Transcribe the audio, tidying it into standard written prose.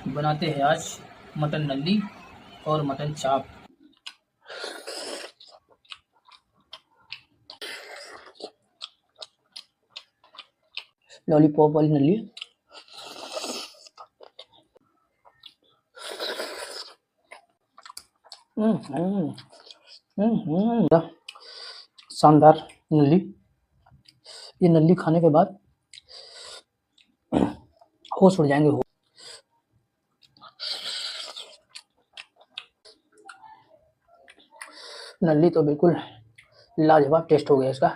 बनाते हैं आज मटन नल्ली और मटन चाप। लॉलीपॉप वाली नल्ली। शानदार नल्ली। ये नल्ली खाने के बाद होश उड़ जाएंगे। नल्ली तो बिल्कुल लाजवाब टेस्ट हो गया इसका।